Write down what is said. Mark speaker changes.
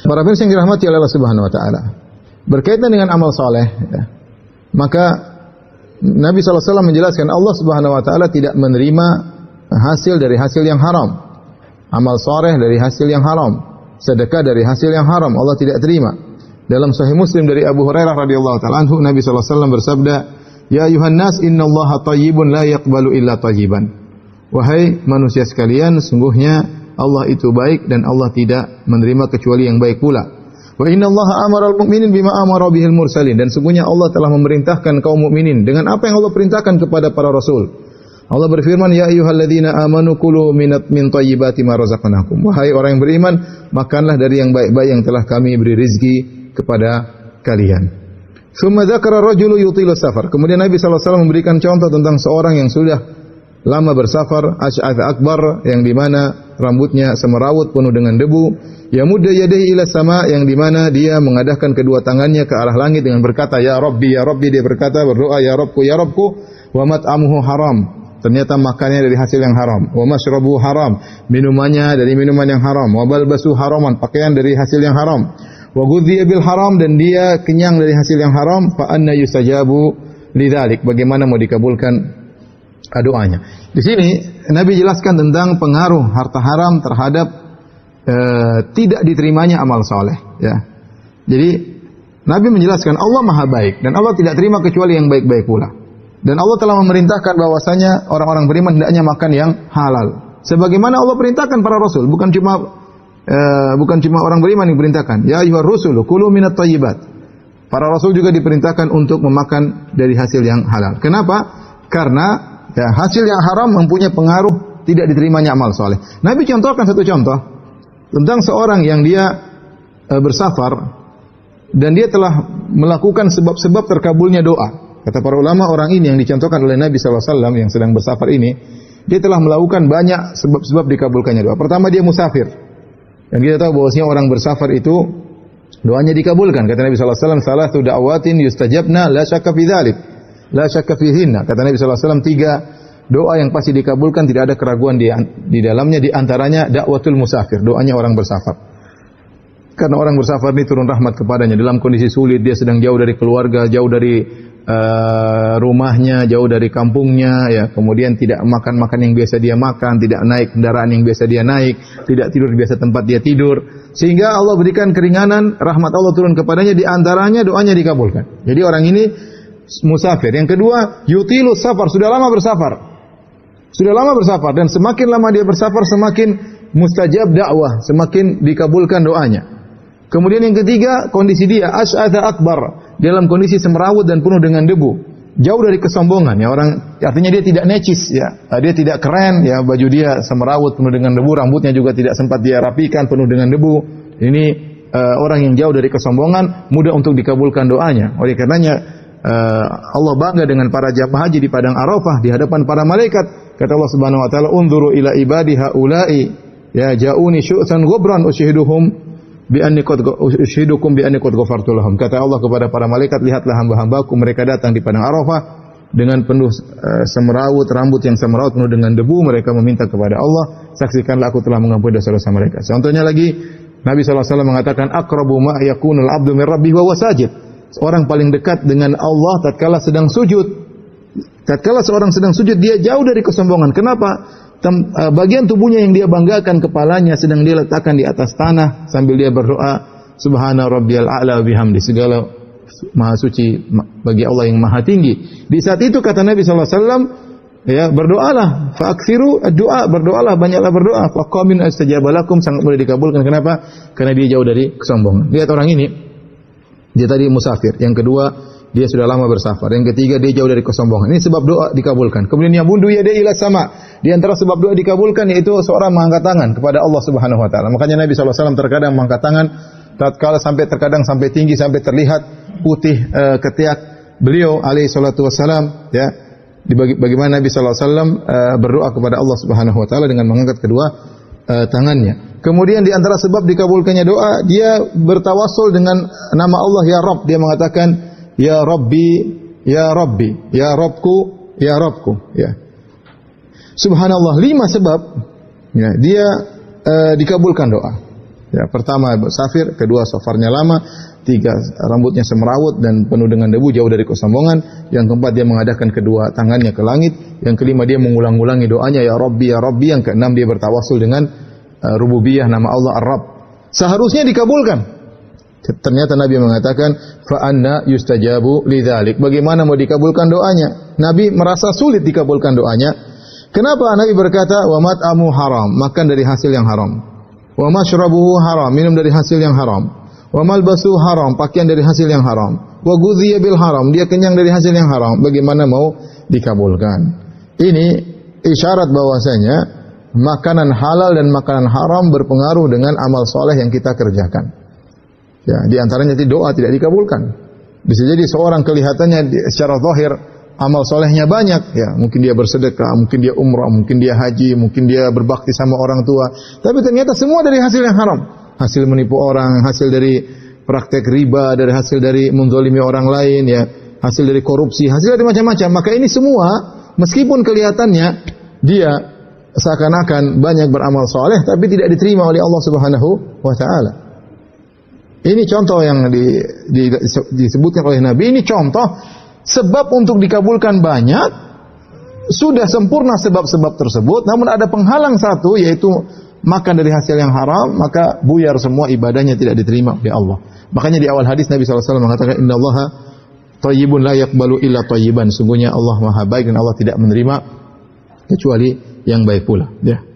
Speaker 1: Para pemirsa yang dirahmati oleh Allah Subhanahu wa taala. Berkaitan dengan amal saleh, ya, maka Nabi SAW menjelaskan Allah Subhanahu wa taala tidak menerima hasil dari hasil yang haram. Amal saleh dari hasil yang haram, sedekah dari hasil yang haram, Allah tidak terima. Dalam Sahih Muslim dari Abu Hurairah radhiyallahu taala anhu, Nabi SAW bersabda, "Ya ayuhan nas, innallaha thayyibun la yaqbalu illa thayyiban." Wahai manusia sekalian, sungguhnya Allah itu baik dan Allah tidak menerima kecuali yang baik pula. Wa innallaha amara al-mu'minin bima amara bihil mursalin, dan sungguhnya Allah telah memerintahkan kaum mukminin dengan apa yang Allah perintahkan kepada para rasul. Allah berfirman, "Ya ayyuhalladzina amanu kulu min thayyibati ma razaqnakum." Wahai orang yang beriman, makanlah dari yang baik-baik yang telah kami beri rezeki kepada kalian. Tsumma dzakara rajulu yutilu safar. Kemudian Nabi SAW memberikan contoh tentang seorang yang sudah lama bersafar, asy'ath akbar, yang di mana rambutnya semerawut penuh dengan debu. Ya mudda yadayhi ila sama, yang di mana dia mengadahkan kedua tangannya ke arah langit dengan berkata, "Ya Rabbi, ya Rabbi." Dia berkata, berdoa, "Ya Rabbku, ya Rabbku." Wa mat'amuhu haram. Ternyata makannya dari hasil yang haram. Wa mashrabuhu haram. Minumannya dari minuman yang haram. Wa balbasu haraman. Pakaian dari hasil yang haram. Wa ghudhiya bil haram, dan dia kenyang dari hasil yang haram. Fa anna yustajabu lidzalik. Bagaimana mau dikabulkan doanya? Di sini Nabi jelaskan tentang pengaruh harta haram terhadap tidak diterimanya amal soleh. Ya. Jadi Nabi menjelaskan Allah maha baik dan Allah tidak terima kecuali yang baik-baik pula. Dan Allah telah memerintahkan bahwasanya orang-orang beriman hendaknya makan yang halal. Sebagaimana Allah perintahkan para rasul, bukan cuma orang beriman yang diperintahkan. Ya ayyuhar rusulu kulu minat thayyibat. Para rasul juga diperintahkan untuk memakan dari hasil yang halal. Kenapa? Karena ya, hasil yang haram mempunyai pengaruh tidak diterimanya amal soleh. Nabi contohkan satu contoh tentang seorang yang dia bersafar dan dia telah melakukan sebab-sebab terkabulnya doa. Kata para ulama, orang ini yang dicontohkan oleh Nabi SAW yang sedang bersafar ini, dia telah melakukan banyak sebab-sebab dikabulkannya doa. Pertama, dia musafir. Dan kita tahu bahwasanya orang bersafar itu doanya dikabulkan. Kata Nabi SAW, "Salatu da'watin yustajabna la syakka fi dzalik, la syakka fihinna." Kata Nabi SAW, 3 doa yang pasti dikabulkan, tidak ada keraguan di dalamnya. Di antaranya dakwatul musafir, doanya orang bersafar. Karena orang bersafar ini turun rahmat kepadanya dalam kondisi sulit, dia sedang jauh dari keluarga, jauh dari rumahnya, jauh dari kampungnya, ya. Kemudian tidak makan yang biasa dia makan, tidak naik kendaraan yang biasa dia naik, tidak tidur di biasa tempat dia tidur. Sehingga Allah berikan keringanan, rahmat Allah turun kepadanya, di antaranya doanya dikabulkan. Jadi orang ini musafir. Yang kedua, yutilu safar, sudah lama bersafar. Sudah lama bersafar dan semakin lama dia bersafar semakin mustajab dakwah, semakin dikabulkan doanya. Kemudian yang ketiga, kondisi dia asy'atha akbar, dalam kondisi semerawut dan penuh dengan debu, jauh dari kesombongan. Ya, orang artinya dia tidak necis, ya. Dia tidak keren, ya, baju dia semerawut penuh dengan debu, rambutnya juga tidak sempat dia rapikan, penuh dengan debu. Ini orang yang jauh dari kesombongan, mudah untuk dikabulkan doanya. Oleh karenanya Allah bangga dengan para jamaah haji di padang Arafah di hadapan para malaikat. Kata Allah Subhanahu wa taala, "Unzuru ila ibadi haula'i ya ja'uni syu'san ghubran ushiduhum bi anni qad ushidukum bi anni qad ghafartu lahum." Kata Allah kepada para malaikat, "Lihatlah hamba-hambaku, mereka datang di padang Arafah dengan penuh semerawut, rambut yang semerawut penuh dengan debu, mereka meminta kepada Allah, saksikanlah aku telah mengampuni dosa-dosa mereka." Contohnya lagi Nabi SAW mengatakan, "Aqrabu ma yakunul 'abdu min rabbih wa huwa sajid." Orang paling dekat dengan Allah tatkala sedang sujud. Tatkala seorang sedang sujud, dia jauh dari kesombongan. Kenapa? Bagian tubuhnya yang dia banggakan, kepalanya sedang dia letakkan di atas tanah sambil dia berdoa, "Subhana rabbiyal a'la bihamdi." Segala maha suci bagi Allah yang maha tinggi. Di saat itu kata Nabi SAW, ya, berdoalah, fa'aksiru doa, berdoalah, banyaklah berdoa. Faqamin astajabalakum, sangat mudah dikabulkan. Kenapa? Karena dia jauh dari kesombongan. Lihat orang ini, dia tadi musafir. Yang kedua, dia sudah lama bersafar. Yang ketiga, dia jauh dari kesombongan. Ini sebab doa dikabulkan. Kemudian yang bundu ya dia ila sama. Di antara sebab doa dikabulkan yaitu seorang mengangkat tangan kepada Allah Subhanahu wa taala. Makanya Nabi SAW terkadang mengangkat tangan tatkala terkadang sampai tinggi, sampai terlihat putih ketiak beliau alaihi salatu wassalam, ya. Bagaimana Nabi SAW berdoa kepada Allah Subhanahu wa taala dengan mengangkat kedua tangannya. Kemudian di antara sebab dikabulkannya doa, dia bertawassul dengan nama Allah ya Rabb. Dia mengatakan ya Rabbi, ya Rabbi, ya Rabbku, ya Rabbku, ya. Subhanallah, 5 sebab ya, dia dikabulkan doa. Ya, pertama safir, kedua safarnya lama, tiga rambutnya semerawut dan penuh dengan debu jauh dari kesombongan, yang keempat dia mengadakan kedua tangannya ke langit, yang kelima dia mengulang-ulangi doanya ya Rabbi ya Rabbi, yang keenam dia bertawassul dengan rububiyah nama Allah Ar-Rabb. Seharusnya dikabulkan. Ternyata Nabi mengatakan fa anna yustajabu lidzalik. Bagaimana mau dikabulkan doanya? Nabi merasa sulit dikabulkan doanya. Kenapa? Nabi berkata wa mat'amu haram, makan dari hasil yang haram. Wa mashrabuhu haram, minum dari hasil yang haram. Wa malbasu haram, pakaian dari hasil yang haram. Wa ghudhiya bil haram, dia kenyang dari hasil yang haram. Bagaimana mau dikabulkan? Ini isyarat bahwasanya makanan halal dan makanan haram berpengaruh dengan amal soleh yang kita kerjakan. Ya, di antaranya doa tidak dikabulkan. Bisa jadi seorang kelihatannya secara zahir amal solehnya banyak, ya mungkin dia bersedekah, mungkin dia umrah, mungkin dia haji, mungkin dia berbakti sama orang tua, tapi ternyata semua dari hasil yang haram, hasil menipu orang, hasil dari praktek riba, dari hasil dari menzalimi orang lain, ya hasil dari korupsi, hasil dari macam-macam. Maka ini semua meskipun kelihatannya dia seakan-akan banyak beramal soleh, tapi tidak diterima oleh Allah Subhanahu wa Ta'ala. Ini contoh yang disebutkan oleh Nabi. Ini contoh sebab untuk dikabulkan banyak, sudah sempurna sebab-sebab tersebut, namun ada penghalang satu, yaitu makan dari hasil yang haram, maka buyar semua ibadahnya, tidak diterima oleh Allah. Makanya di awal hadis Nabi SAW mengatakan innallaha thayyibun la yaqbalu illa thayyiban. Sungguhnya Allah Maha baik dan Allah tidak menerima kecuali yang baik pula. Ya.